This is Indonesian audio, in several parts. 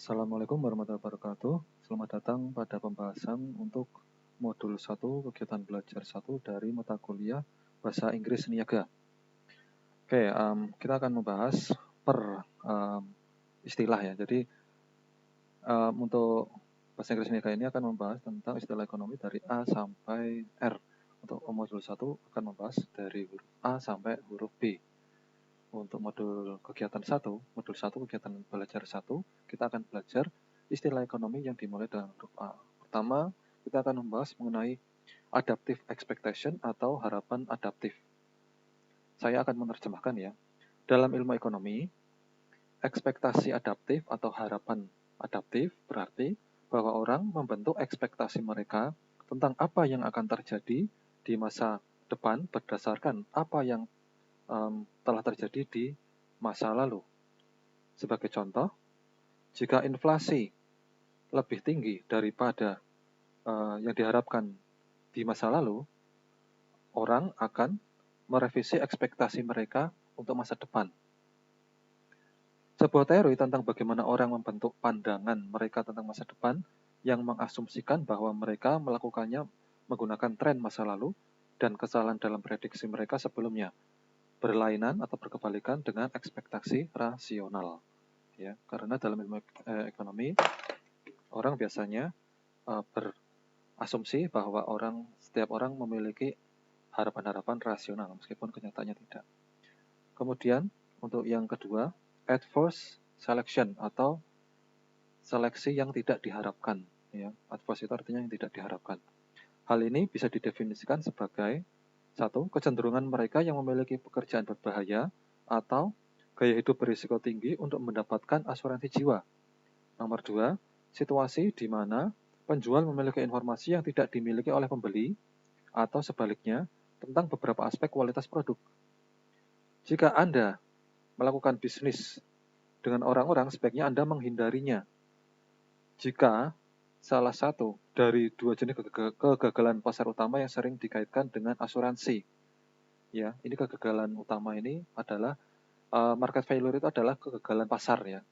Assalamualaikum warahmatullahi wabarakatuh. Selamat datang pada pembahasan untuk modul 1 kegiatan belajar 1 dari mata kuliah Bahasa Inggris Niaga. Oke, kita akan membahas per istilah ya. Jadi untuk Bahasa Inggris Niaga ini akan membahas tentang istilah ekonomi dari A sampai R. Untuk modul 1 akan membahas dari huruf A sampai huruf B. Untuk modul kegiatan 1, modul 1 kegiatan belajar 1, kita akan belajar istilah ekonomi yang dimulai dengan huruf A. Pertama, kita akan membahas mengenai adaptive expectation atau harapan adaptif. Saya akan menerjemahkan ya. Dalam ilmu ekonomi, ekspektasi adaptif atau harapan adaptif berarti bahwa orang membentuk ekspektasi mereka tentang apa yang akan terjadi di masa depan berdasarkan apa yang telah terjadi di masa lalu. Sebagai contoh, jika inflasi lebih tinggi daripada yang diharapkan di masa lalu, orang akan merevisi ekspektasi mereka untuk masa depan. Sebuah teori tentang bagaimana orang membentuk pandangan mereka tentang masa depan yang mengasumsikan bahwa mereka melakukannya menggunakan tren masa lalu dan kesalahan dalam prediksi mereka sebelumnya, berlainan atau berkebalikan dengan ekspektasi rasional. Ya, karena dalam ilmu ekonomi orang biasanya berasumsi bahwa setiap orang memiliki harapan-harapan rasional meskipun kenyataannya tidak. Kemudian untuk yang kedua, adverse selection atau seleksi yang tidak diharapkan. Ya, adverse itu artinya yang tidak diharapkan. Hal ini bisa didefinisikan sebagai satu, kecenderungan mereka yang memiliki pekerjaan berbahaya atau gaya hidup berisiko tinggi untuk mendapatkan asuransi jiwa. Nomor 2, situasi di mana penjual memiliki informasi yang tidak dimiliki oleh pembeli atau sebaliknya tentang beberapa aspek kualitas produk. Jika Anda melakukan bisnis dengan orang-orang, sebaiknya Anda menghindarinya. Jika salah satu dari dua jenis kegagalan pasar utama yang sering dikaitkan dengan asuransi. Ya, ini kegagalan utama ini adalah market failure itu adalah kegagalan pasar ya.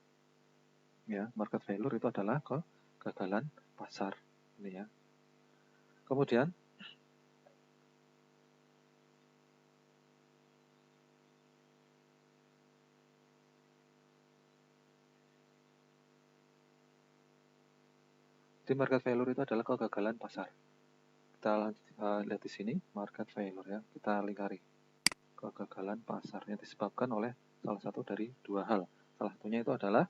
Ya, market failure itu adalah kegagalan pasar ini ya. Kemudian di market failure itu adalah kegagalan pasar. Kita lihat di sini market failure ya. Kita lingkari kegagalan pasar yang disebabkan oleh salah satu dari dua hal. Salah satunya itu adalah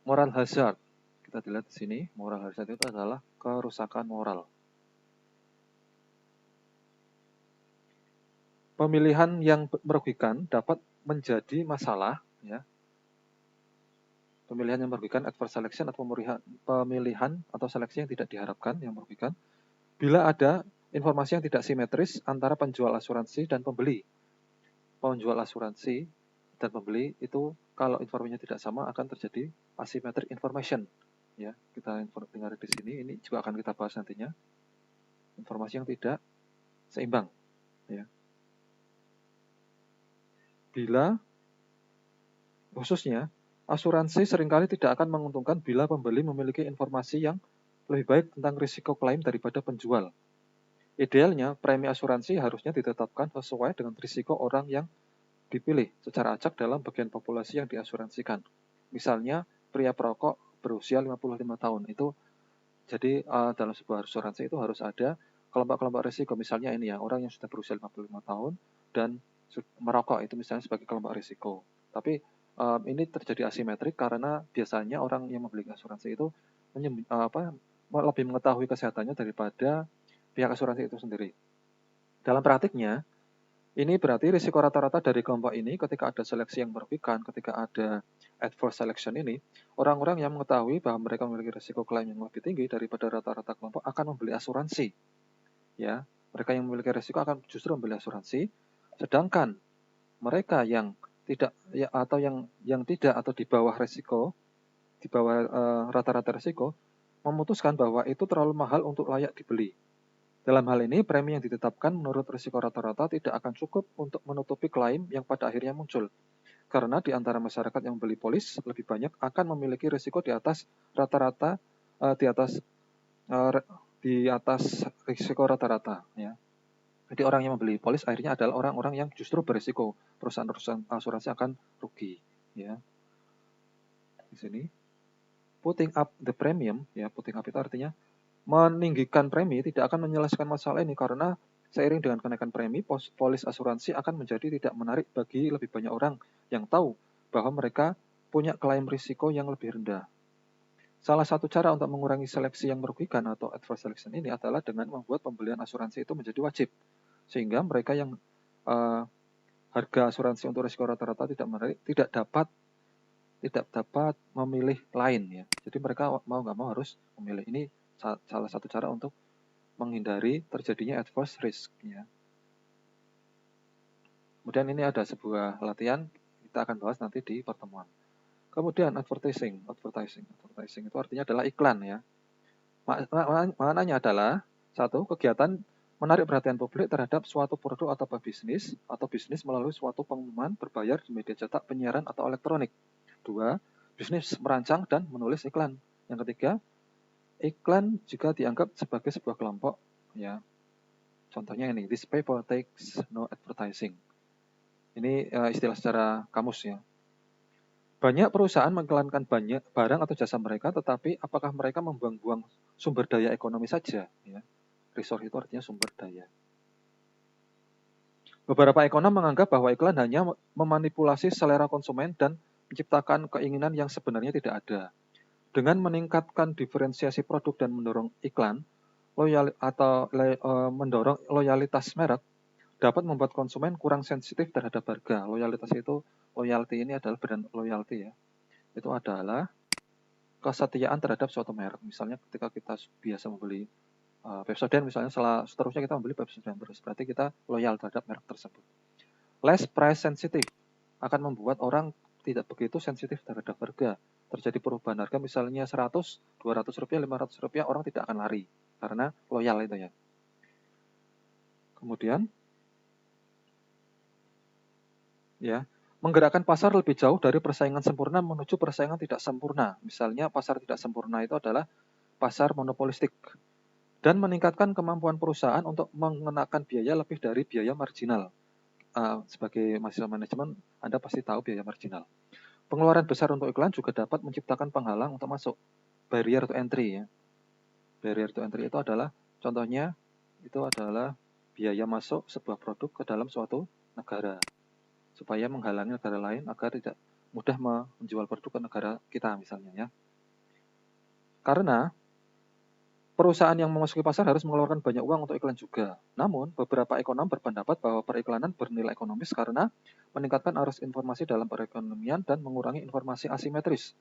moral hazard. Kita lihat di sini, moral hazard itu adalah kerusakan moral. Pemilihan yang merugikan dapat menjadi masalah, ya. Pemilihan yang merugikan, adverse selection atau pemilihan atau seleksi yang tidak diharapkan yang merugikan, bila ada informasi yang tidak simetris antara penjual asuransi dan pembeli. Penjual asuransi dan pembeli itu kalau informasinya tidak sama akan terjadi asymmetric information. Ya, kita dengar di sini, ini juga akan kita bahas nantinya. Informasi yang tidak seimbang. Ya. Bila khususnya asuransi seringkali tidak akan menguntungkan bila pembeli memiliki informasi yang lebih baik tentang risiko klaim daripada penjual. Idealnya, premi asuransi harusnya ditetapkan sesuai dengan risiko orang yang dipilih secara acak dalam bagian populasi yang diasuransikan. Misalnya, pria perokok berusia 55 tahun. Itu jadi dalam sebuah asuransi itu harus ada kelompok-kelompok risiko. Misalnya ini ya, orang yang sudah berusia 55 tahun dan merokok itu misalnya sebagai kelompok risiko. Tapi ini terjadi asimetrik karena biasanya orang yang membeli asuransi itu lebih mengetahui kesehatannya daripada pihak asuransi itu sendiri. Dalam praktiknya, ini berarti risiko rata-rata dari kelompok ini ketika ada seleksi yang merugikan, ketika ada adverse selection ini, orang-orang yang mengetahui bahwa mereka memiliki risiko klaim yang lebih tinggi daripada rata-rata kelompok akan membeli asuransi. Ya, mereka yang memiliki risiko akan justru membeli asuransi, sedangkan mereka yang tidak ya, atau yang tidak atau di bawah risiko, di bawah rata-rata risiko, memutuskan bahwa itu terlalu mahal untuk layak dibeli. Dalam hal ini, premi yang ditetapkan menurut risiko rata-rata tidak akan cukup untuk menutupi klaim yang pada akhirnya muncul. karena di antara masyarakat yang membeli polis lebih banyak akan memiliki risiko di atas rata-rata di atas risiko rata-rata ya. Jadi orang yang membeli polis akhirnya adalah orang-orang yang justru berisiko, perusahaan-perusahaan asuransi akan rugi ya. Di sini putting up the premium ya, putting up itu artinya meninggikan premi tidak akan menyelesaikan masalah ini karena seiring dengan kenaikan premi, polis asuransi akan menjadi tidak menarik bagi lebih banyak orang yang tahu bahwa mereka punya klaim risiko yang lebih rendah. Salah satu cara untuk mengurangi seleksi yang merugikan atau adverse selection ini adalah dengan membuat pembelian asuransi itu menjadi wajib. Sehingga mereka yang harga asuransi untuk risiko rata-rata tidak menarik, tidak dapat memilih lain ya. Jadi mereka mau nggak mau harus memilih. Ini salah satu cara untuk menghindari terjadinya adverse risk ya. Kemudian ini ada sebuah latihan, kita akan bahas nanti di pertemuan. Kemudian advertising itu artinya adalah iklan ya. Maknanya adalah satu, kegiatan menarik perhatian publik terhadap suatu produk atau bisnis melalui suatu pengumuman berbayar di media cetak, penyiaran atau elektronik. Dua, bisnis merancang dan menulis iklan. Yang ketiga, iklan juga dianggap sebagai sebuah kelompok ya. Contohnya ini, this paper takes no advertising. Ini istilah secara kamus ya. Banyak perusahaan mengiklankan banyak barang atau jasa mereka, tetapi apakah mereka membuang-buang sumber daya ekonomi saja? Ya. Resource itu artinya sumber daya. Beberapa ekonom menganggap bahwa iklan hanya memanipulasi selera konsumen dan menciptakan keinginan yang sebenarnya tidak ada. Dengan meningkatkan diferensiasi produk dan mendorong iklan, mendorong loyalitas merek, dapat membuat konsumen kurang sensitif terhadap harga. Loyalitas itu, loyalty ini adalah brand loyalty ya. Itu adalah kesetiaan terhadap suatu merek. Misalnya ketika kita biasa membeli Pepsodent misalnya, seterusnya kita membeli Pepsodent terus. Berarti kita loyal terhadap merek tersebut. Less price sensitive akan membuat orang tidak begitu sensitif terhadap harga. Terjadi perubahan harga misalnya 100, 200 rupiah, 500 rupiah, orang tidak akan lari. Karena loyal itu ya. Kemudian ya, menggerakkan pasar lebih jauh dari persaingan sempurna menuju persaingan tidak sempurna. Misalnya pasar tidak sempurna itu adalah pasar monopolistik. Dan meningkatkan kemampuan perusahaan untuk mengenakan biaya lebih dari biaya marginal. Sebagai mahasiswa manajemen, Anda pasti tahu biaya marginal. Pengeluaran besar untuk iklan juga dapat menciptakan penghalang untuk masuk. Barrier to entry ya. Barrier to entry itu adalah, contohnya, itu adalah biaya masuk sebuah produk ke dalam suatu negara. Supaya menghalangi negara lain agar tidak mudah menjual produk ke negara kita misalnya ya. Karena perusahaan yang memasuki pasar harus mengeluarkan banyak uang untuk iklan juga. Namun, beberapa ekonom berpendapat bahwa periklanan bernilai ekonomis karena meningkatkan arus informasi dalam perekonomian dan mengurangi informasi asimetris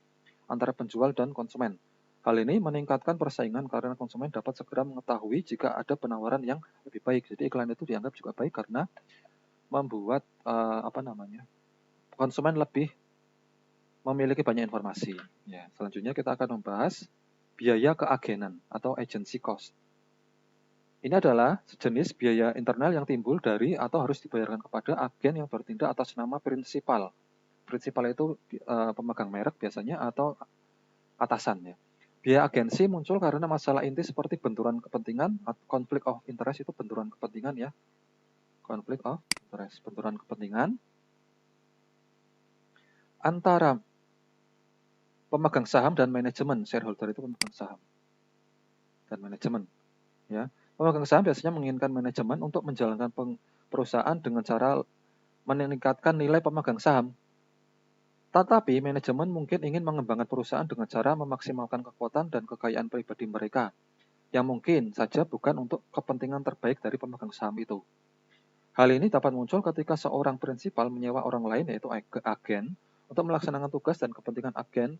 antara penjual dan konsumen. Hal ini meningkatkan persaingan karena konsumen dapat segera mengetahui jika ada penawaran yang lebih baik. Jadi iklan itu dianggap juga baik karena membuat konsumen lebih memiliki banyak informasi. Ya, selanjutnya kita akan membahas biaya keagenan atau agency cost. Ini adalah sejenis biaya internal yang timbul dari atau harus dibayarkan kepada agen yang bertindak atas nama prinsipal. Prinsipal itu pemegang merek biasanya atau atasannya. Biaya agensi muncul karena masalah inti seperti benturan kepentingan, conflict of interest itu benturan kepentingan ya. Conflict of interest, benturan kepentingan antara pemegang saham dan manajemen. Shareholder itu pemegang saham dan manajemen ya. Pemegang saham biasanya menginginkan manajemen untuk menjalankan perusahaan dengan cara meningkatkan nilai pemegang saham. Tetapi manajemen mungkin ingin mengembangkan perusahaan dengan cara memaksimalkan kekuatan dan kekayaan pribadi mereka, yang mungkin saja bukan untuk kepentingan terbaik dari pemegang saham itu. Hal ini dapat muncul ketika seorang prinsipal menyewa orang lain, yaitu agen, untuk melaksanakan tugas dan kepentingan agen,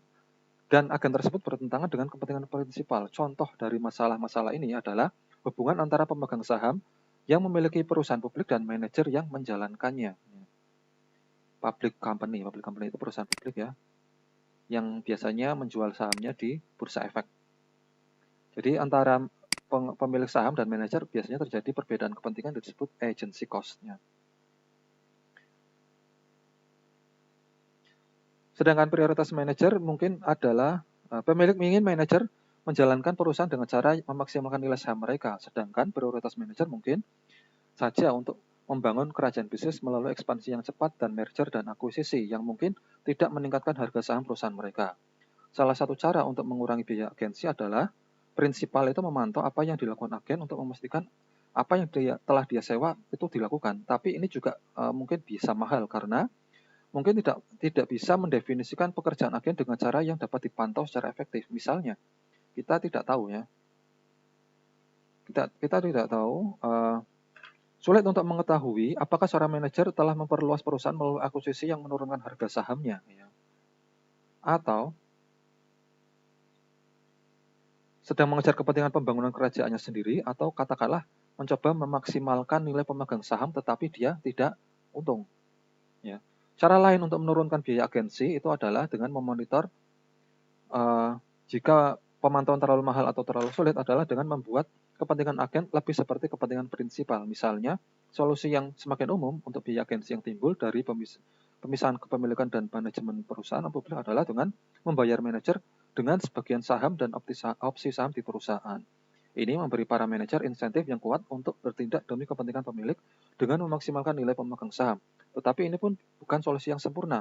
dan agen tersebut bertentangan dengan kepentingan prinsipal. Contoh dari masalah-masalah ini adalah hubungan antara pemegang saham yang memiliki perusahaan publik dan manajer yang menjalankannya. Public company itu perusahaan publik ya, yang biasanya menjual sahamnya di bursa efek. Jadi antara pemilik saham dan manajer biasanya terjadi perbedaan kepentingan, yang disebut agency cost-nya. Sedangkan prioritas manajer mungkin adalah pemilik ingin manajer menjalankan perusahaan dengan cara memaksimalkan nilai saham mereka. Sedangkan prioritas manajer mungkin saja untuk membangun kerajaan bisnis melalui ekspansi yang cepat dan merger dan akuisisi yang mungkin tidak meningkatkan harga saham perusahaan mereka. Salah satu cara untuk mengurangi biaya agensi adalah prinsipal itu memantau apa yang dilakukan agen untuk memastikan apa yang telah dia sewa itu dilakukan. Tapi ini juga mungkin bisa mahal karena mungkin tidak bisa mendefinisikan pekerjaan agen dengan cara yang dapat dipantau secara efektif. Misalnya, kita tidak tahu ya, kita tidak tahu, sulit untuk mengetahui apakah seorang manajer telah memperluas perusahaan melalui akuisisi yang menurunkan harga sahamnya, ya, atau sedang mengejar kepentingan pembangunan kerajaannya sendiri, atau katakanlah mencoba memaksimalkan nilai pemegang saham tetapi dia tidak untung. Ya. Cara lain untuk menurunkan biaya agensi itu adalah dengan memonitor jika pemantauan terlalu mahal atau terlalu sulit adalah dengan membuat kepentingan agen lebih seperti kepentingan prinsipal. Misalnya, solusi yang semakin umum untuk biaya agensi yang timbul dari pemisahan kepemilikan dan manajemen perusahaan apabila adalah dengan membayar manajer dengan sebagian saham dan opsi saham di perusahaan. Ini memberi para manajer insentif yang kuat untuk bertindak demi kepentingan pemilik dengan memaksimalkan nilai pemegang saham. Tetapi ini pun bukan solusi yang sempurna.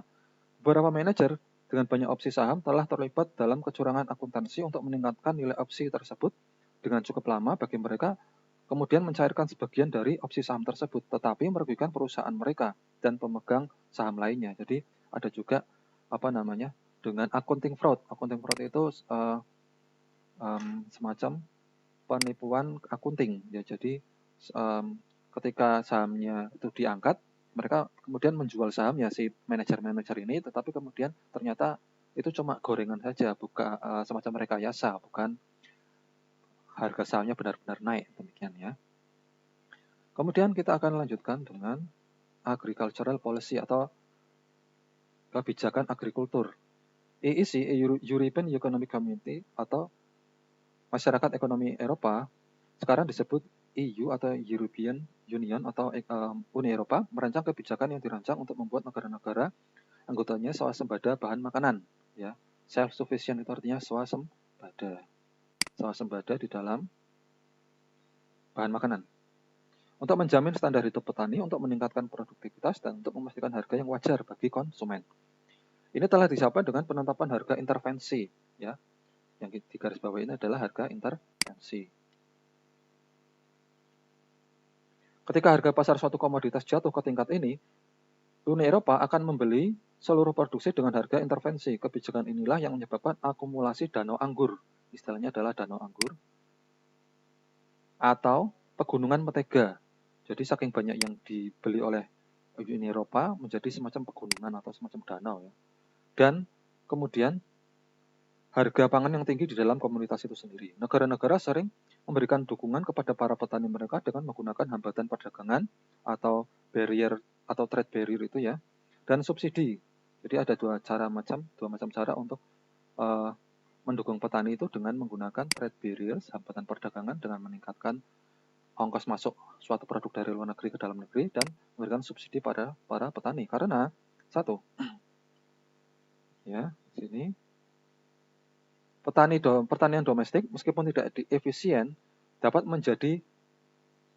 Beberapa manajer dengan banyak opsi saham telah terlibat dalam kecurangan akuntansi untuk meningkatkan nilai opsi tersebut dengan cukup lama bagi mereka, kemudian mencairkan sebagian dari opsi saham tersebut, tetapi merugikan perusahaan mereka dan pemegang saham lainnya. Jadi ada juga dengan accounting fraud. Accounting fraud itu semacam penipuan akunting ya. Jadi ketika sahamnya itu diangkat, mereka kemudian menjual sahamnya si manajer-manajer ini, tetapi kemudian ternyata itu cuma gorengan saja, bukan semacam rekayasa, bukan harga sahamnya benar-benar naik, demikian ya. Kemudian kita akan lanjutkan dengan agricultural policy atau kebijakan agrikultur. EEC, European Economic Community atau Masyarakat Ekonomi Eropa, sekarang disebut EU atau European Union atau Uni Eropa, merancang kebijakan yang dirancang untuk membuat negara-negara anggotanya swasembada bahan makanan. Ya, self-sufficient itu artinya swasembada di dalam bahan makanan. Untuk menjamin standar hidup petani, untuk meningkatkan produktivitas, dan untuk memastikan harga yang wajar bagi konsumen. Ini telah dicapai dengan penetapan harga intervensi. Ya, yang digarisbawahi ini adalah harga intervensi. Ketika harga pasar suatu komoditas jatuh ke tingkat ini, Uni Eropa akan membeli seluruh produksi dengan harga intervensi. Kebijakan inilah yang menyebabkan akumulasi danau anggur. Istilahnya adalah danau anggur. Atau pegunungan mentega. Jadi saking banyak yang dibeli oleh Uni Eropa menjadi semacam pegunungan atau semacam danau. Ya. Dan kemudian harga pangan yang tinggi di dalam komunitas itu sendiri. Negara-negara sering memberikan dukungan kepada para petani mereka dengan menggunakan hambatan perdagangan atau barrier atau trade barrier itu ya, dan subsidi. Jadi ada dua macam cara untuk mendukung petani itu dengan menggunakan trade barrier, hambatan perdagangan, dengan meningkatkan ongkos masuk suatu produk dari luar negeri ke dalam negeri dan memberikan subsidi pada para petani. Karena satu, ya sini. Pertanian domestik meskipun tidak efisien dapat menjadi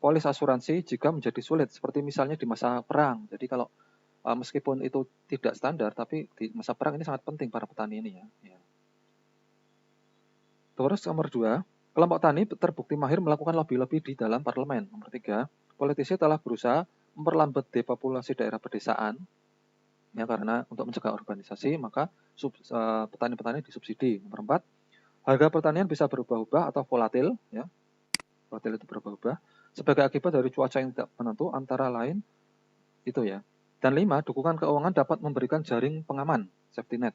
polis asuransi jika menjadi sulit, seperti misalnya di masa perang. Jadi kalau meskipun itu tidak standar, tapi di masa perang ini sangat penting para petani ini ya. Terus nomor 2, kelompok tani terbukti mahir melakukan lobby-lobby di dalam parlemen. Nomor 3, politisi telah berusaha memperlambat depopulasi daerah pedesaan. Ya, karena untuk mencegah urbanisasi maka petani-petani disubsidi. Nomor 4, harga pertanian bisa berubah-ubah atau volatil, ya. Volatil itu berubah-ubah sebagai akibat dari cuaca yang tidak menentu, antara lain itu ya. Dan 5, dukungan keuangan dapat memberikan jaring pengaman, safety net,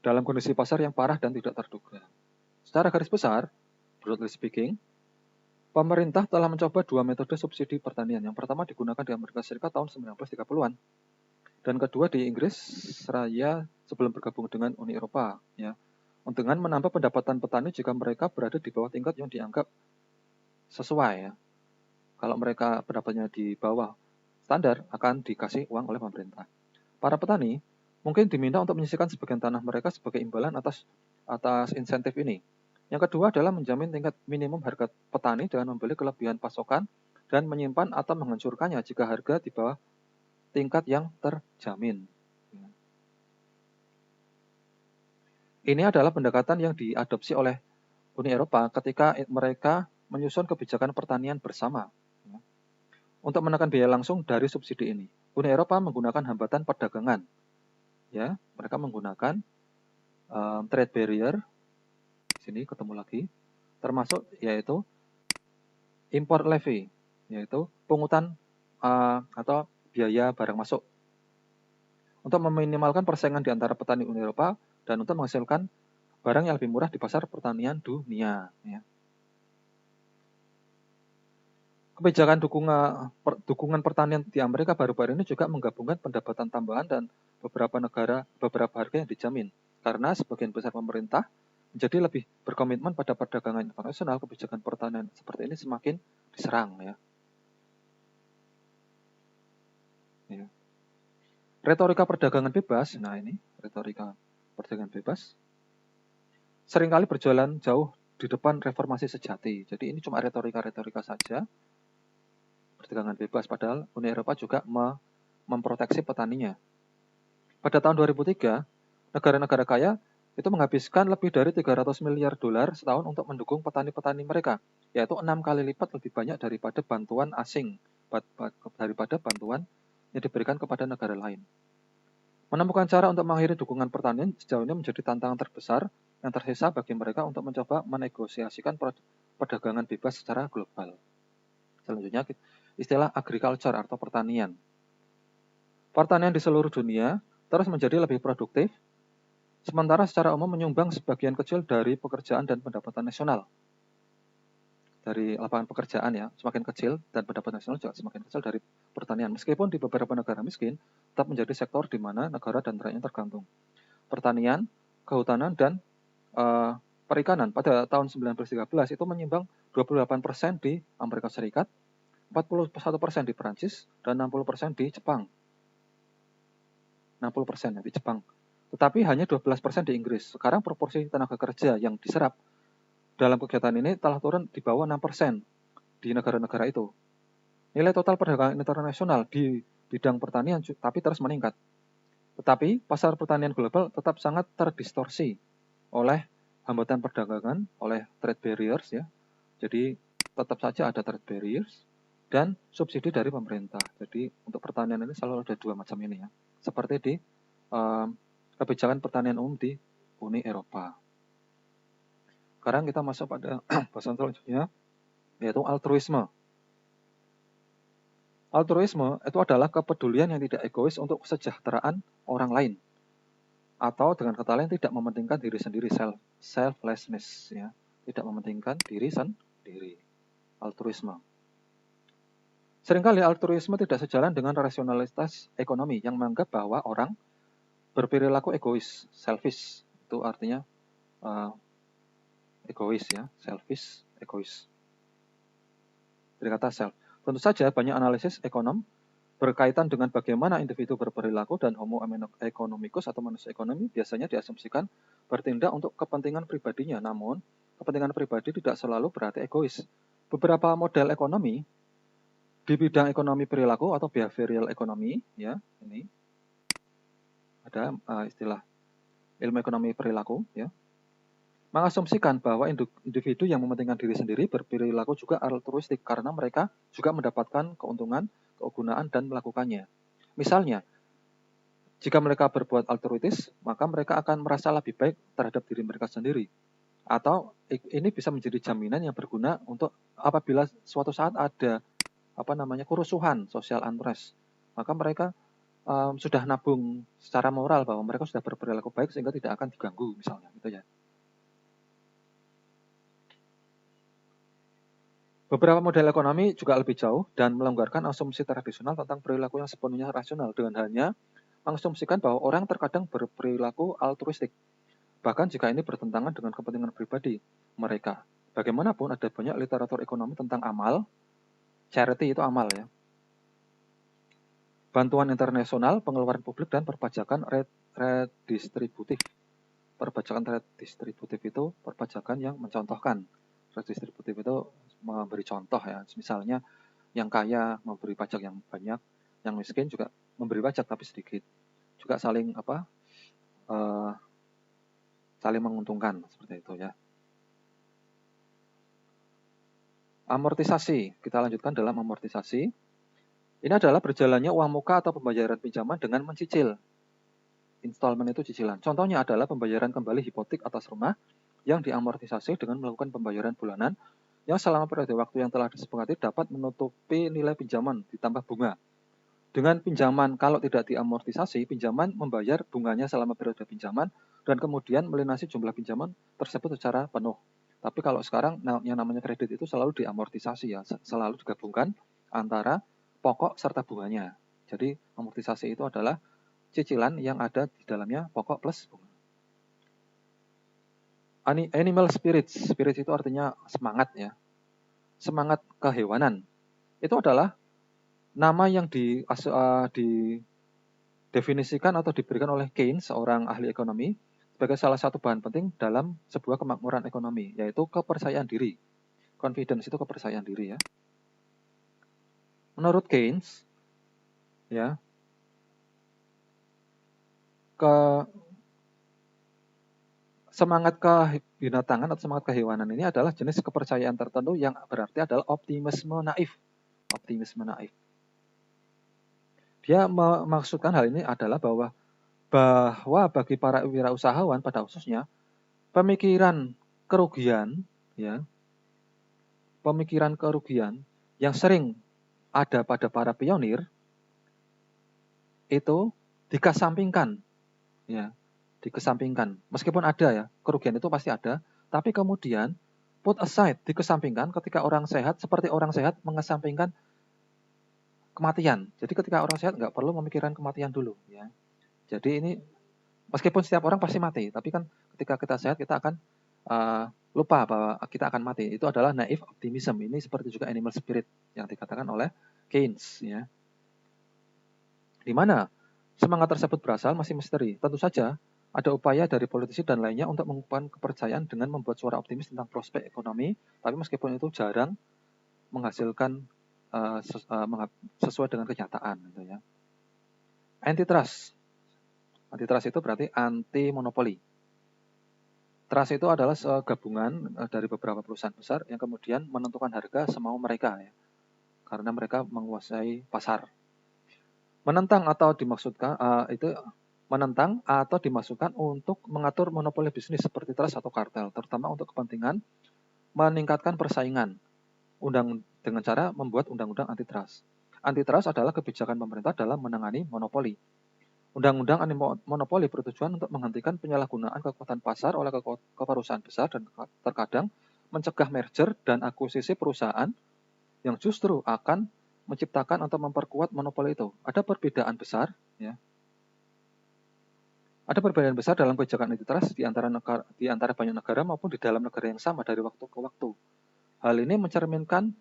dalam kondisi pasar yang parah dan tidak terduga. Secara garis besar, broadly speaking, pemerintah telah mencoba dua metode subsidi pertanian. Yang pertama digunakan di Amerika Serikat tahun 1930-an. Dan kedua di Inggris Raya sebelum bergabung dengan Uni Eropa, ya. Dengan menambah pendapatan petani jika mereka berada di bawah tingkat yang dianggap sesuai. Ya. Kalau mereka pendapatnya di bawah standar, akan dikasih uang oleh pemerintah. Para petani mungkin diminta untuk menyisihkan sebagian tanah mereka sebagai imbalan atas insentif ini. Yang kedua adalah menjamin tingkat minimum harga petani dengan membeli kelebihan pasokan dan menyimpan atau menghancurkannya jika harga di bawah tingkat yang terjamin. Ini adalah pendekatan yang diadopsi oleh Uni Eropa ketika mereka menyusun kebijakan pertanian bersama. Untuk menekan biaya langsung dari subsidi ini, Uni Eropa menggunakan hambatan perdagangan. Ya, mereka menggunakan trade barrier. Sini ketemu lagi, termasuk yaitu import levy, yaitu pungutan atau biaya barang masuk. Untuk meminimalkan persaingan di antara petani Uni Eropa dan untuk menghasilkan barang yang lebih murah di pasar pertanian dunia. Ya. Kebijakan dukungan pertanian di Amerika baru-baru ini juga menggabungkan pendapatan tambahan dan beberapa harga yang dijamin. Karena sebagian besar pemerintah menjadi lebih berkomitmen pada perdagangan internasional, kebijakan pertanian seperti ini semakin diserang. Ya. Ya. Retorika perdagangan bebas, nah ini retorika perdagangan bebas, seringkali berjalan jauh di depan reformasi sejati. Jadi ini cuma retorika-retorika saja, perdagangan bebas, padahal Uni Eropa juga memproteksi petaninya. Pada tahun 2003, negara-negara kaya itu menghabiskan lebih dari 300 miliar dolar setahun untuk mendukung petani-petani mereka, yaitu 6 kali lipat lebih banyak daripada bantuan asing, daripada bantuan yang diberikan kepada negara lain. Menemukan cara untuk mengakhiri dukungan pertanian sejauh ini menjadi tantangan terbesar yang tersisa bagi mereka untuk mencoba menegosiasikan perdagangan bebas secara global. Selanjutnya, istilah agriculture atau pertanian. Pertanian di seluruh dunia terus menjadi lebih produktif, sementara secara umum menyumbang sebagian kecil dari pekerjaan dan pendapatan nasional. Dari lapangan pekerjaan ya, semakin kecil, dan pendapatan nasional juga semakin kecil dari pertanian. Meskipun di beberapa negara miskin, tetap menjadi sektor di mana negara dan rakyatnya tergantung. Pertanian, kehutanan, dan perikanan pada tahun 1913 itu menyumbang 28% di Amerika Serikat, 41% di Perancis, dan 60% di Jepang. 60% di Jepang. Tetapi hanya 12% di Inggris. Sekarang proporsi tenaga kerja yang diserap dalam kegiatan ini telah turun di bawah 6% di negara-negara itu. Nilai total perdagangan internasional di bidang pertanian tapi terus meningkat. Tetapi pasar pertanian global tetap sangat terdistorsi oleh hambatan perdagangan, oleh trade barriers ya. Jadi tetap saja ada trade barriers dan subsidi dari pemerintah. Jadi untuk pertanian ini selalu ada dua macam ini ya. Seperti di kebijakan pertanian umum di Uni Eropa. Sekarang kita masuk pada bahasan selanjutnya, yaitu altruisme. Altruisme itu adalah kepedulian yang tidak egois untuk kesejahteraan orang lain. Atau dengan kata lain tidak mementingkan diri sendiri, selflessness. Ya. Tidak mementingkan diri sendiri. Altruisme. Seringkali altruisme tidak sejalan dengan rasionalitas ekonomi yang menganggap bahwa orang berperilaku egois, selfish. Itu artinya egois ya, selfish, egois. Dari kata self. Tentu saja banyak analisis ekonom berkaitan dengan bagaimana individu berperilaku dan homo economicus atau manusia ekonomi biasanya diasumsikan bertindak untuk kepentingan pribadinya. Namun, kepentingan pribadi tidak selalu berarti egois. Beberapa model ekonomi di bidang ekonomi perilaku atau behavioral economy, ya, ini ada istilah ilmu ekonomi perilaku, ya, mengasumsikan bahwa individu yang mementingkan diri sendiri berperilaku juga altruistik karena mereka juga mendapatkan keuntungan, kegunaan, dan melakukannya. Misalnya, jika mereka berbuat altruistis, maka mereka akan merasa lebih baik terhadap diri mereka sendiri. Atau ini bisa menjadi jaminan yang berguna untuk apabila suatu saat ada kerusuhan, social unrest, maka mereka sudah nabung secara moral bahwa mereka sudah berperilaku baik sehingga tidak akan diganggu misalnya, gitu ya. Beberapa model ekonomi juga lebih jauh dan melonggarkan asumsi tradisional tentang perilaku yang sepenuhnya rasional dengan hanya mengasumsikan bahwa orang terkadang berperilaku altruistik, bahkan jika ini bertentangan dengan kepentingan pribadi mereka. Bagaimanapun ada banyak literatur ekonomi tentang amal, charity itu amal ya. bantuan internasional, pengeluaran publik, dan perpajakan redistributif. Perpajakan redistributif itu perpajakan yang mencontohkan. Redistributif itu memberi contoh ya. Misalnya yang kaya memberi pajak yang banyak, yang miskin juga memberi pajak tapi sedikit. Juga saling saling menguntungkan seperti itu ya. Amortisasi, kita lanjutkan dalam amortisasi. Ini adalah berjalannya uang muka atau pembayaran pinjaman dengan mencicil. Installment itu cicilan. Contohnya adalah pembayaran kembali hipotek atas rumah yang diamortisasi dengan melakukan pembayaran bulanan yang selama periode waktu yang telah disepakati dapat menutupi nilai pinjaman ditambah bunga. Dengan pinjaman kalau tidak diamortisasi, pinjaman membayar bunganya selama periode pinjaman dan kemudian melunasi jumlah pinjaman tersebut secara penuh. Tapi kalau sekarang yang namanya kredit itu selalu diamortisasi ya, selalu digabungkan antara pokok serta bunganya. Jadi amortisasi itu adalah cicilan yang ada di dalamnya pokok plus bunga. Animal spirits, spirits itu artinya semangat ya. Semangat kehewanan. Itu adalah nama yang didefinisikan atau diberikan oleh Keynes, seorang ahli ekonomi, sebagai salah satu bahan penting dalam sebuah kemakmuran ekonomi, yaitu kepercayaan diri. Confidence itu kepercayaan diri ya. Menurut Keynes, ya, semangat kebinatangan atau semangat kehewanan ini adalah jenis kepercayaan tertentu yang berarti adalah optimisme naif. Optimisme naif. Dia memaksudkan hal ini adalah bahwa bagi para wirausahawan pada khususnya pemikiran kerugian yang sering ada pada para pionir itu dikesampingkan ya. Dikesampingkan. Meskipun ada ya, kerugian itu pasti ada, tapi kemudian put aside, dikesampingkan ketika orang sehat, seperti orang sehat mengesampingkan kematian. Jadi ketika orang sehat nggak perlu memikirkan kematian dulu ya. Jadi ini meskipun setiap orang pasti mati, tapi kan ketika kita sehat kita akan lupa bahwa kita akan mati. Itu adalah naif optimism. Ini seperti juga animal spirit yang dikatakan oleh Keynes ya. Di mana semangat tersebut berasal masih misteri. Tentu saja ada upaya dari politisi dan lainnya untuk mengumpulkan kepercayaan dengan membuat suara optimis tentang prospek ekonomi, tapi meskipun itu jarang menghasilkan sesuai dengan kenyataan gitu ya. Antitrust. Antitrust itu berarti anti monopoli. Trust itu adalah gabungan dari beberapa perusahaan besar yang kemudian menentukan harga semau mereka ya. Karena mereka menguasai pasar. Menentang atau dimaksudkan untuk mengatur monopoli bisnis seperti trust atau kartel, terutama untuk kepentingan meningkatkan persaingan dengan cara membuat undang-undang antitrust. Antitrust adalah kebijakan pemerintah dalam menangani monopoli. Undang-undang anti-monopoli bertujuan untuk menghentikan penyalahgunaan kekuatan pasar oleh perusahaan besar dan terkadang mencegah merger dan akuisisi perusahaan yang justru akan menciptakan atau memperkuat monopoli itu. Ada perbedaan besar ya. Ada perbedaan besar dalam kebijakan antitrust di antara banyak negara maupun di dalam negara yang sama dari waktu ke waktu. Hal ini mencerminkan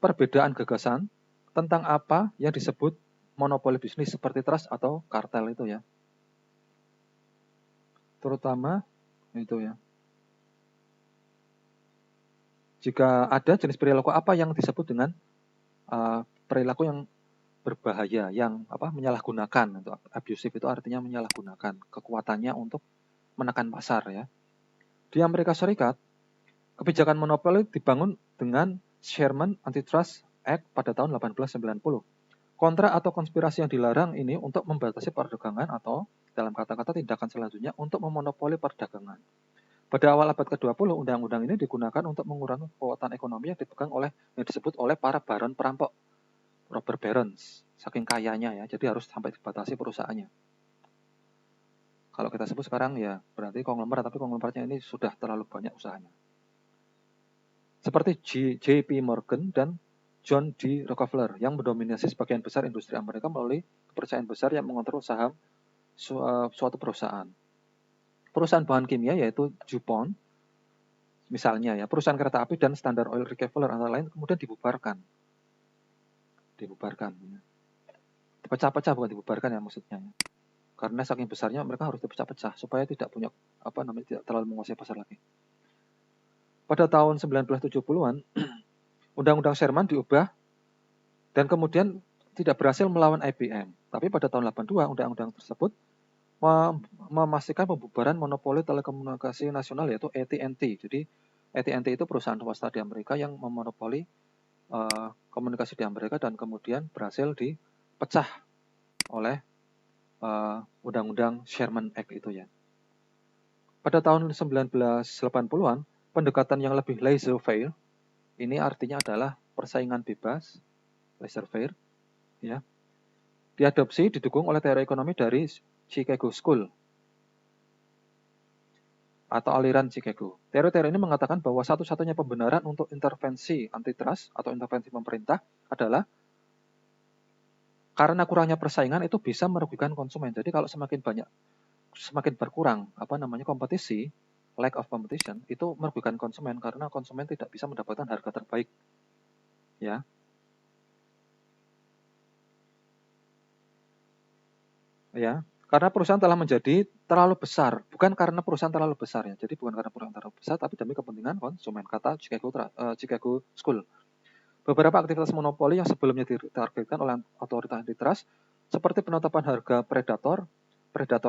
perbedaan gagasan tentang apa yang disebut monopoli bisnis seperti trust atau kartel itu ya. Terutama itu ya. Jika ada jenis perilaku apa yang disebut dengan perilaku yang berbahaya, yang menyalahgunakan, untuk abusive itu artinya menyalahgunakan kekuatannya untuk menekan pasar ya. Di Amerika Serikat, kebijakan monopoli dibangun dengan Sherman Antitrust Act pada tahun 1890. Kontra atau konspirasi yang dilarang ini untuk membatasi perdagangan atau dalam kata-kata tindakan selanjutnya untuk memonopoli perdagangan. Pada awal abad ke-20, undang-undang ini digunakan untuk mengurangi kekuatan ekonomi yang dipegang oleh yang disebut oleh para baron perampok, robber barons, saking kayanya ya, jadi harus sampai dibatasi perusahaannya. Kalau kita sebut sekarang ya berarti konglomerat, tapi konglomeratnya ini sudah terlalu banyak usahanya. Seperti J.P. Morgan dan John D. Rockefeller yang mendominasi sebagian besar industri Amerika melalui kepercayaan besar yang mengontrol saham suatu perusahaan. Perusahaan bahan kimia yaitu DuPont, misalnya ya, perusahaan kereta api dan Standard Oil Rockefeller antara lain kemudian dibubarkan. Ya. dipecah-pecah, bukan dibubarkan ya maksudnya. Karena saking besarnya mereka harus dipecah-pecah supaya tidak punya tidak terlalu menguasai pasar lagi. Pada tahun 1970-an, Undang-Undang Sherman diubah dan kemudian tidak berhasil melawan IBM. Tapi pada tahun 82, undang-undang tersebut memastikan pembubaran monopoli telekomunikasi nasional yaitu AT&T. Jadi AT&T itu perusahaan swasta di Amerika yang memonopoli komunikasi di Amerika dan kemudian berhasil dipecah oleh Undang-Undang Sherman Act itu ya. Pada tahun 1980-an, pendekatan yang lebih laissez-faire, ini artinya adalah persaingan bebas, laissez-faire, ya, diadopsi didukung oleh teori ekonomi dari Chicago School atau aliran Chicago. Teori-teori ini mengatakan bahwa satu-satunya pembenaran untuk intervensi antitrust atau intervensi pemerintah adalah karena kurangnya persaingan itu bisa merugikan konsumen. Jadi kalau semakin berkurang kompetisi, lack of competition, itu merugikan konsumen karena konsumen tidak bisa mendapatkan harga terbaik. Ya. Ya, karena perusahaan telah menjadi terlalu besar, bukan karena perusahaan terlalu besar ya. Jadi bukan karena perusahaan terlalu besar, tapi demi kepentingan konsumen, kata Chicago School. Beberapa aktivitas monopoli yang sebelumnya ditargetkan oleh otoritas antitrust, seperti penetapan harga predator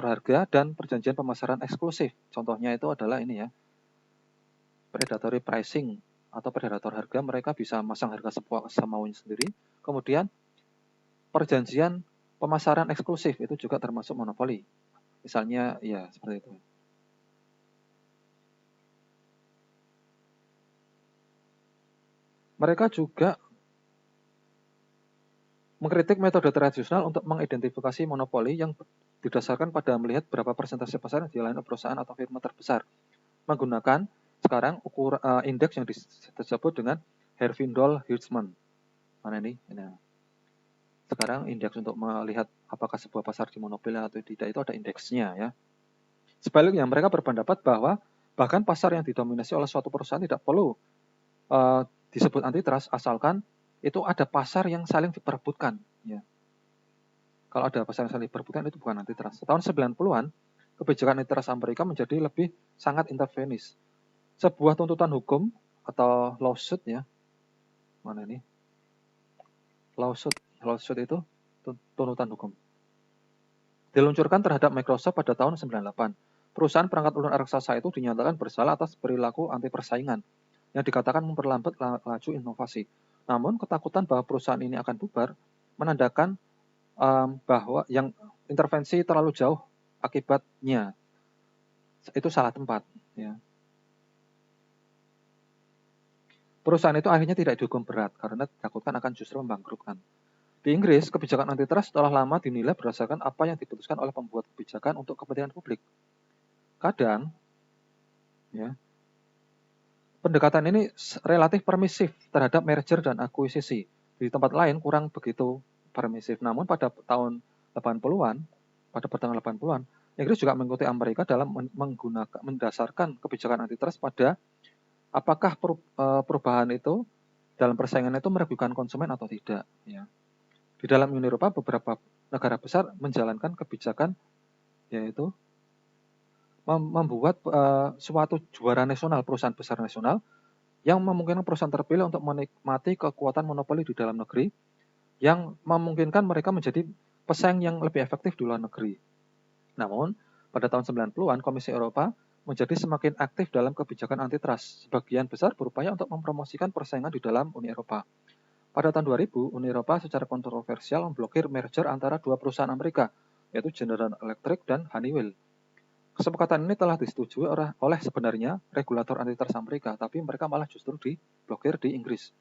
harga, dan perjanjian pemasaran eksklusif. Contohnya itu adalah ini ya, predatory pricing atau predator harga, mereka bisa masang harga semaunya sendiri. Kemudian perjanjian pemasaran eksklusif itu juga termasuk monopoli. Misalnya ya seperti itu. Mereka juga mengkritik metode tradisional untuk mengidentifikasi monopoli yang didasarkan pada melihat berapa persentase pasar yang dilayani perusahaan atau firma terbesar. Menggunakan sekarang indeks yang disebut dengan Herfindahl-Hirschman. Mana ini? Sekarang indeks untuk melihat apakah sebuah pasar dimonopoli atau tidak itu ada indeksnya ya. Sebaliknya mereka berpendapat bahwa bahkan pasar yang didominasi oleh suatu perusahaan tidak perlu disebut antitrust asalkan itu ada pasar yang saling diperebutkan ya. Kalau ada pasar yang saling diperebutkan itu bukan antitrust. Tahun 90-an kebijakan antitrust Amerika menjadi lebih sangat intervenis. Sebuah tuntutan hukum atau lawsuit ya. Mana ini? Lawsuit itu tuntutan hukum. Diluncurkan terhadap Microsoft pada tahun 98. Perusahaan perangkat lunak raksasa itu dinyatakan bersalah atas perilaku anti persaingan yang dikatakan memperlambat laju inovasi. Namun ketakutan bahwa perusahaan ini akan bubar menandakan bahwa yang intervensi terlalu jauh akibatnya itu salah tempat. Ya. Perusahaan itu akhirnya tidak dihukum berat karena ditakutkan akan justru membangkrutkan. Di Inggris, kebijakan antitrust telah lama dinilai berdasarkan apa yang diputuskan oleh pembuat kebijakan untuk kepentingan publik. Kadang, ya, pendekatan ini relatif permisif terhadap merger dan akuisisi. Di tempat lain kurang begitu permisif. Namun pada tahun 80-an, pada pertengahan 80-an, Inggris juga mengikuti Amerika dalam mendasarkan kebijakan antitrust pada apakah perubahan itu dalam persaingan itu merugikan konsumen atau tidak. Ya. Di dalam Uni Eropa, beberapa negara besar menjalankan kebijakan yaitu membuat suatu juara nasional, perusahaan besar nasional, yang memungkinkan perusahaan terpilih untuk menikmati kekuatan monopoli di dalam negeri, yang memungkinkan mereka menjadi pesaing yang lebih efektif di luar negeri. Namun, pada tahun 90-an, Komisi Eropa menjadi semakin aktif dalam kebijakan antitrust. Sebagian besar berupaya untuk mempromosikan persaingan di dalam Uni Eropa. Pada tahun 2000, Uni Eropa secara kontroversial memblokir merger antara dua perusahaan Amerika, yaitu General Electric dan Honeywell. Kesepakatan ini telah disetujui oleh sebenarnya regulator antitrust Amerika, tapi mereka malah justru diblokir di Inggris.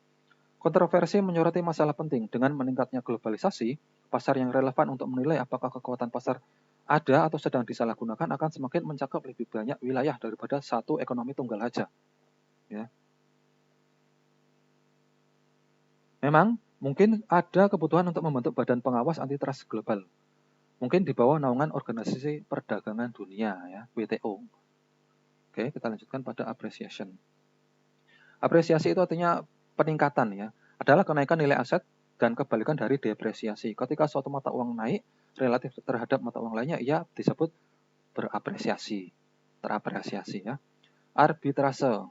Kontroversi menyoroti masalah penting. Dengan meningkatnya globalisasi, pasar yang relevan untuk menilai apakah kekuatan pasar ada atau sedang disalahgunakan akan semakin mencakup lebih banyak wilayah daripada satu ekonomi tunggal saja. Ya. Memang mungkin ada kebutuhan untuk membentuk badan pengawas antitrust global. Mungkin di bawah naungan Organisasi Perdagangan Dunia, ya, WTO. Oke, kita lanjutkan pada appreciation. Apresiasi itu artinya peningkatan ya, adalah kenaikan nilai aset dan kebalikan dari depresiasi. Ketika suatu mata uang naik relatif terhadap mata uang lainnya, ia disebut terapresiasi ya. Arbitrase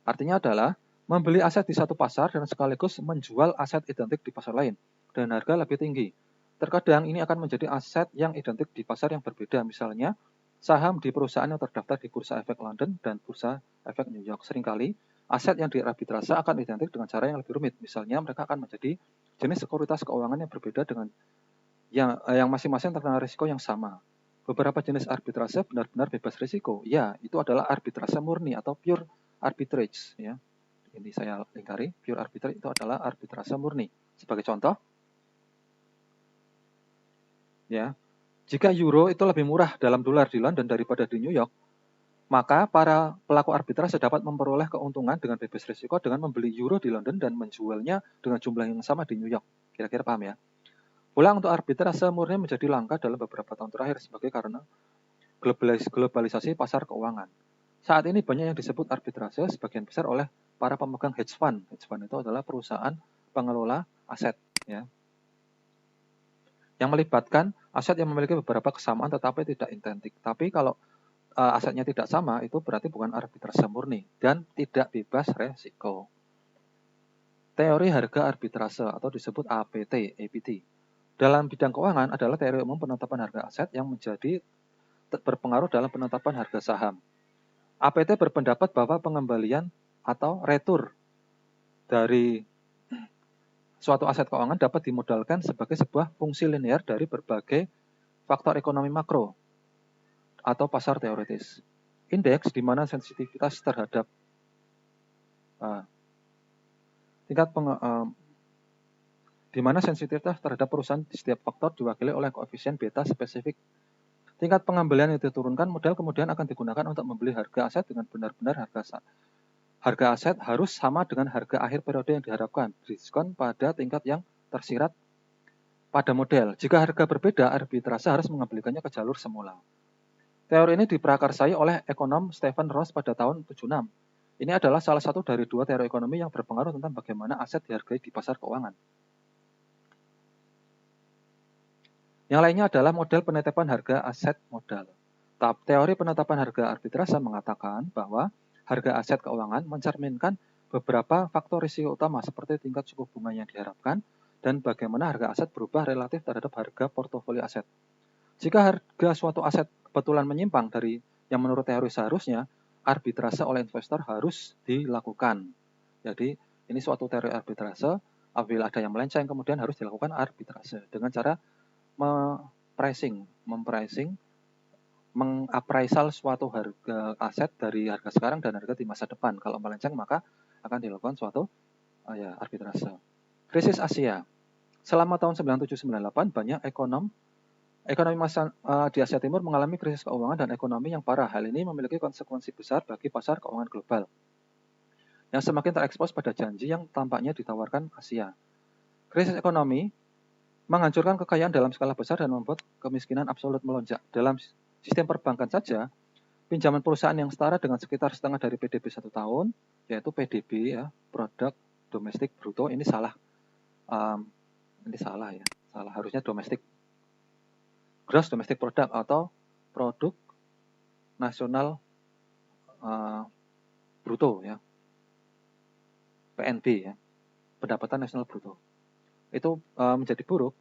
artinya adalah membeli aset di satu pasar dan sekaligus menjual aset identik di pasar lain dan harga lebih tinggi. Terkadang ini akan menjadi aset yang identik di pasar yang berbeda, misalnya saham di perusahaan yang terdaftar di Bursa Efek London dan Bursa Efek New York. Seringkali aset yang diarbitrase akan identik dengan cara yang lebih rumit. Misalnya mereka akan menjadi jenis sekuritas keuangan yang berbeda dengan yang masing-masing terkena risiko yang sama. Beberapa jenis arbitrase benar-benar bebas risiko. Ya, itu adalah arbitrase murni atau pure arbitrage. Ya. Ini saya lingkari, pure arbitrage itu adalah arbitrase murni. Sebagai contoh, ya, jika euro itu lebih murah dalam dolar di London daripada di New York, maka para pelaku arbitrase dapat memperoleh keuntungan dengan bebas risiko dengan membeli euro di London dan menjualnya dengan jumlah yang sama di New York. Kira-kira paham ya? Pula untuk arbitrase murni menjadi langka dalam beberapa tahun terakhir sebagai karena globalisasi pasar keuangan. Saat ini banyak yang disebut arbitrase sebagian besar oleh para pemegang hedge fund. Hedge fund itu adalah perusahaan pengelola aset, ya, yang melibatkan aset yang memiliki beberapa kesamaan tetapi tidak identik. Tapi kalau asetnya tidak sama, itu berarti bukan arbitrase murni dan tidak bebas resiko. Teori harga arbitrase atau disebut APT. Dalam bidang keuangan adalah teori umum penetapan harga aset yang menjadi berpengaruh dalam penetapan harga saham. APT berpendapat bahwa pengembalian atau retur dari suatu aset keuangan dapat dimodalkan sebagai sebuah fungsi linear dari berbagai faktor ekonomi makro atau pasar teoritis. Indeks di mana sensitivitas terhadap di mana sensitivitas terhadap perusahaan di setiap faktor diwakili oleh koefisien beta spesifik. Tingkat pengembalian yang diturunkan modal kemudian akan digunakan untuk membeli harga aset dengan benar-benar harga aset harus sama dengan harga akhir periode yang diharapkan, diskon pada tingkat yang tersirat pada model. Jika harga berbeda, arbitrase harus mengembalikannya ke jalur semula. Teori ini diprakarsai oleh ekonom Stephen Ross pada tahun 76. Ini adalah salah satu dari dua teori ekonomi yang berpengaruh tentang bagaimana aset dihargai di pasar keuangan. Yang lainnya adalah model penetapan harga aset modal. Teori penetapan harga arbitrase mengatakan bahwa harga aset keuangan mencerminkan beberapa faktor risiko utama seperti tingkat suku bunga yang diharapkan dan bagaimana harga aset berubah relatif terhadap harga portofolio aset. Jika harga suatu aset kebetulan menyimpang dari yang menurut teori seharusnya, arbitrase oleh investor harus dilakukan. Jadi ini suatu teori arbitrase, apabila ada yang melenceng kemudian harus dilakukan arbitrase dengan cara mengapraisal suatu harga aset dari harga sekarang dan harga di masa depan. Kalau melenceng maka akan dilakukan suatu arbitrase. Krisis Asia. Selama tahun 97-98 banyak ekonomi di Asia Timur mengalami krisis keuangan dan ekonomi yang parah. Hal ini memiliki konsekuensi besar bagi pasar keuangan global yang semakin terekspos pada janji yang tampaknya ditawarkan Asia. Krisis ekonomi menghancurkan kekayaan dalam skala besar dan membuat kemiskinan absolut melonjak. Dalam sistem perbankan saja, pinjaman perusahaan yang setara dengan sekitar setengah dari PDB 1 tahun, yaitu PDB ya, produk domestik bruto, ini salah. Salah, harusnya domestik. Gross domestic product atau produk nasional bruto ya. PNB ya. Pendapatan nasional bruto. Itu menjadi buruk.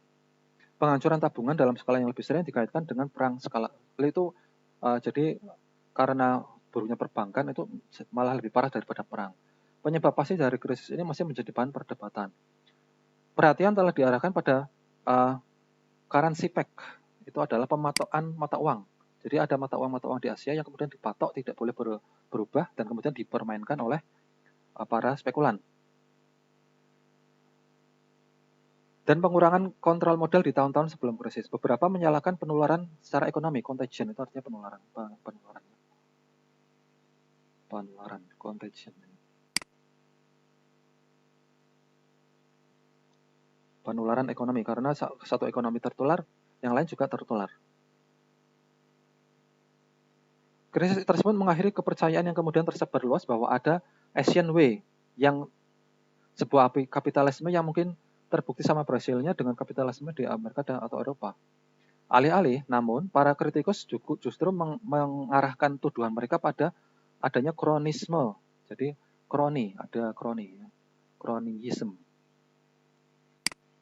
Penghancuran tabungan dalam skala yang lebih sering dikaitkan dengan perang skala. Itu jadi karena buruknya perbankan itu malah lebih parah daripada perang. Penyebab pasti dari krisis ini masih menjadi bahan perdebatan. Perhatian telah diarahkan pada currency peg. Itu adalah pematokan mata uang. Jadi ada mata uang di Asia yang kemudian dipatok tidak boleh berubah dan kemudian dipermainkan oleh para spekulan. Dan pengurangan kontrol modal di tahun-tahun sebelum krisis. Beberapa menyalahkan penularan secara ekonomi, contagion itu artinya penularan, contagion. Penularan ekonomi, karena satu ekonomi tertular, yang lain juga tertular. Krisis tersebut mengakhiri kepercayaan yang kemudian tersebar luas bahwa ada Asian way, yang sebuah kapitalisme yang mungkin terbukti sama berhasilnya dengan kapitalisme di Amerika atau Eropa. Alih-alih, namun, para kritikus justru mengarahkan tuduhan mereka pada adanya kronisme. Jadi, ada kroni, ya. Kronisme.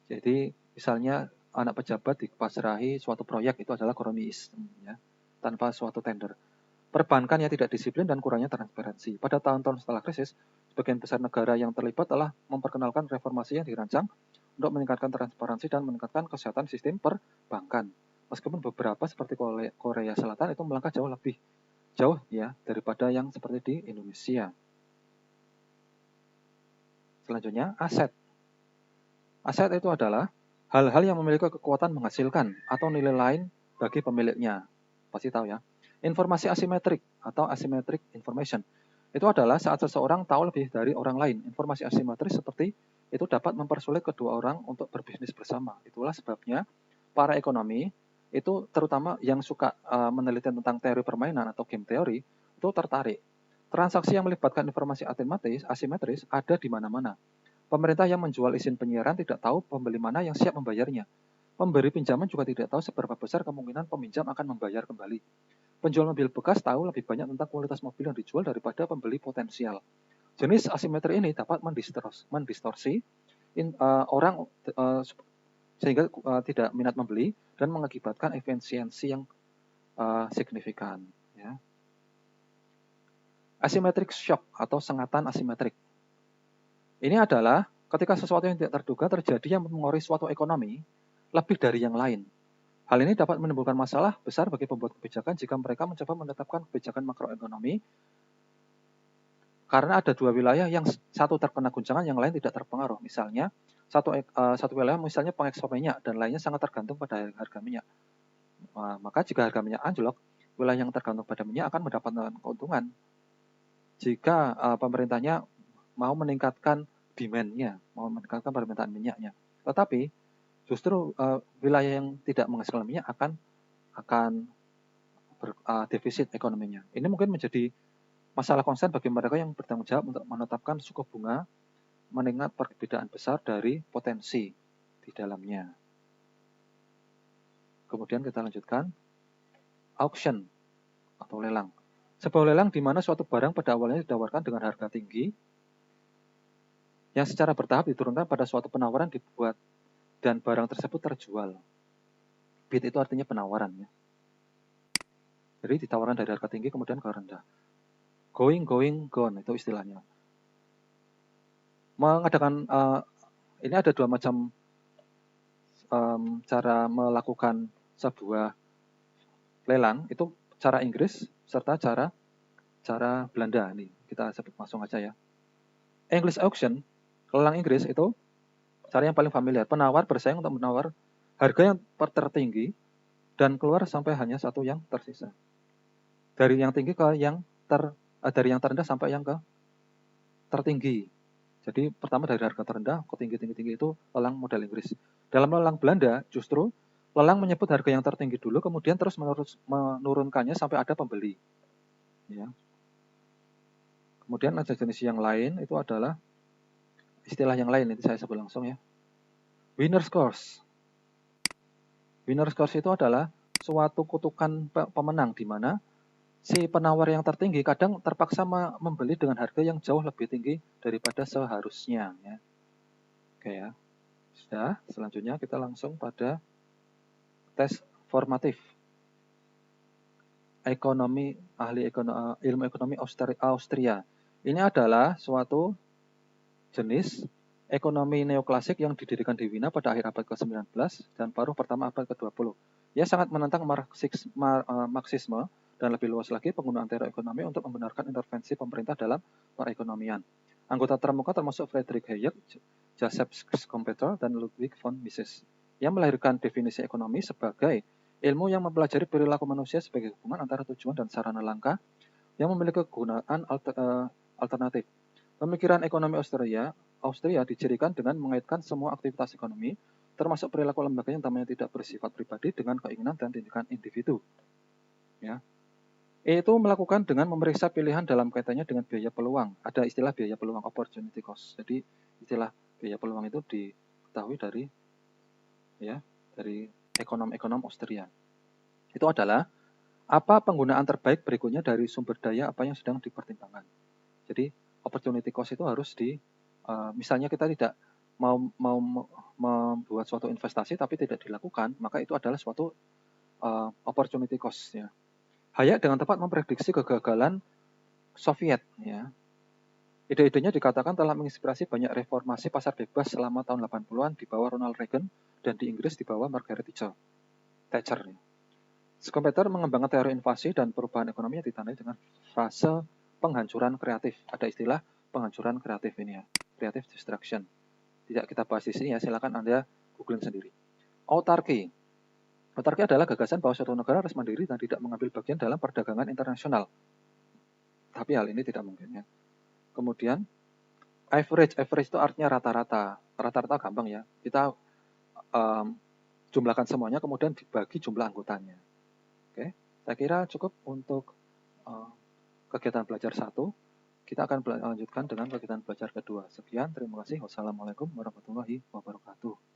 Jadi, misalnya anak pejabat dipasrahi suatu proyek itu adalah kronisme, ya, tanpa suatu tender. Perbankan yang tidak disiplin dan kurangnya transparansi. Pada tahun-tahun setelah krisis, sebagian besar negara yang terlibat telah memperkenalkan reformasi yang dirancang untuk meningkatkan transparansi dan meningkatkan kesehatan sistem perbankan. Meskipun beberapa seperti Korea Selatan itu melangkah lebih jauh ya daripada yang seperti di Indonesia. Selanjutnya, aset. Aset itu adalah hal-hal yang memiliki kekuatan menghasilkan atau nilai lain bagi pemiliknya. Pasti tahu ya. Informasi asimetrik atau asymmetric information. Itu adalah saat seseorang tahu lebih dari orang lain. Informasi asimetris seperti itu dapat mempersulit kedua orang untuk berbisnis bersama. Itulah sebabnya para ekonomi itu terutama yang suka meneliti tentang teori permainan atau game teori itu tertarik. Transaksi yang melibatkan informasi asimetris ada di mana-mana. Pemerintah yang menjual izin penyiaran tidak tahu pembeli mana yang siap membayarnya. Pemberi pinjaman juga tidak tahu seberapa besar kemungkinan peminjam akan membayar kembali. Penjual mobil bekas tahu lebih banyak tentang kualitas mobil yang dijual daripada pembeli potensial. Jenis asimetri ini dapat mendistorsi orang sehingga tidak minat membeli dan mengakibatkan efisiensi yang signifikan. Ya. Asymmetric shock atau sengatan asimetrik. Ini adalah ketika sesuatu yang tidak terduga terjadi yang mempengaruhi suatu ekonomi lebih dari yang lain. Hal ini dapat menimbulkan masalah besar bagi pembuat kebijakan jika mereka mencoba menetapkan kebijakan makroekonomi karena ada dua wilayah yang satu terkena guncangan, yang lain tidak terpengaruh. Misalnya, satu wilayah misalnya pengekspor minyak dan lainnya sangat tergantung pada harga minyak. Maka jika harga minyak anjlok, wilayah yang tergantung pada minyak akan mendapatkan keuntungan. Jika pemerintahnya mau meningkatkan demand-nya, mau meningkatkan permintaan minyaknya. Tetapi justru wilayah yang tidak menghasilkan minyak akan defisit ekonominya. Ini mungkin menjadi masalah konsen bagi mereka yang bertanggung jawab untuk menetapkan suku bunga mengingat perbedaan besar dari potensi di dalamnya. Kemudian kita lanjutkan auction atau lelang. Sebuah lelang di mana suatu barang pada awalnya ditawarkan dengan harga tinggi yang secara bertahap diturunkan pada suatu penawaran dibuat dan barang tersebut terjual. Bid itu artinya penawaran ya. Jadi ditawaran dari harga tinggi kemudian ke rendah. Going, gone itu istilahnya. Mengadakan ini ada dua macam cara melakukan sebuah lelang, itu cara Inggris serta cara Belanda. Nih kita sebut langsung aja ya. English auction, lelang Inggris itu cara yang paling familiar. Penawar bersaing untuk menawar harga yang tertinggi dan keluar sampai hanya satu yang tersisa. Dari yang tinggi ke dari yang terendah sampai yang ke tertinggi. Jadi pertama dari harga terendah ke tinggi itu lelang model Inggris. Dalam lelang Belanda justru lelang menyebut harga yang tertinggi dulu kemudian terus menurunkannya sampai ada pembeli. Ya. Kemudian ada jenis yang lain itu adalah istilah yang lain, itu saya sebut langsung ya. Winner's curse. Winner's curse itu adalah suatu kutukan pemenang di mana si penawar yang tertinggi kadang terpaksa membeli dengan harga yang jauh lebih tinggi daripada seharusnya. Ya. Oke ya. Sudah, selanjutnya kita langsung pada tes formatif. Ilmu ekonomi Austria. Ini adalah suatu jenis ekonomi neoklasik yang didirikan di Wina pada akhir abad ke-19 dan paruh pertama abad ke-20. Ia sangat menentang Marxisme dan lebih luas lagi penggunaan teori ekonomi untuk membenarkan intervensi pemerintah dalam perekonomian. Anggota terkemuka termasuk Friedrich Hayek, Joseph Schumpeter, dan Ludwig von Mises. Yang melahirkan definisi ekonomi sebagai ilmu yang mempelajari perilaku manusia sebagai hubungan antara tujuan dan sarana langkah yang memiliki kegunaan alternatif. Pemikiran ekonomi Austria dicirikan dengan mengaitkan semua aktivitas ekonomi, termasuk perilaku lembaga yang namanya tidak bersifat pribadi dengan keinginan dan tindakan individu. Ya. Itu melakukan dengan memeriksa pilihan dalam kaitannya dengan biaya peluang. Ada istilah biaya peluang, opportunity cost. Jadi istilah biaya peluang itu ketahui dari ekonom-ekonom Austria. Itu adalah apa penggunaan terbaik berikutnya dari sumber daya apa yang sedang dipertimbangkan. Jadi opportunity cost itu harus misalnya kita tidak mau membuat suatu investasi tapi tidak dilakukan, maka itu adalah suatu opportunity cost ya. Hayek dengan tepat memprediksi kegagalan Soviet ya. Ide-idenya dikatakan telah menginspirasi banyak reformasi pasar bebas selama tahun 80-an di bawah Ronald Reagan dan di Inggris di bawah Margaret Thatcher. Schumpeter mengembangkan teori invasi dan perubahan ekonomi yang ditandai dengan fase penghancuran kreatif. Ada istilah penghancuran kreatif ini ya, creative destruction. Tidak kita bahas di sini ya, silakan Anda googling sendiri. Autarki. Autarki adalah gagasan bahwa suatu negara harus mandiri dan tidak mengambil bagian dalam perdagangan internasional. Tapi hal ini tidak mungkin ya. Kemudian average itu artinya rata-rata. Rata-rata gampang ya. Kita jumlahkan semuanya kemudian dibagi jumlah anggotanya. Oke, saya kira cukup untuk kegiatan belajar 1. Kita akan lanjutkan dengan kegiatan belajar kedua. Sekian, terima kasih. Wassalamualaikum warahmatullahi wabarakatuh.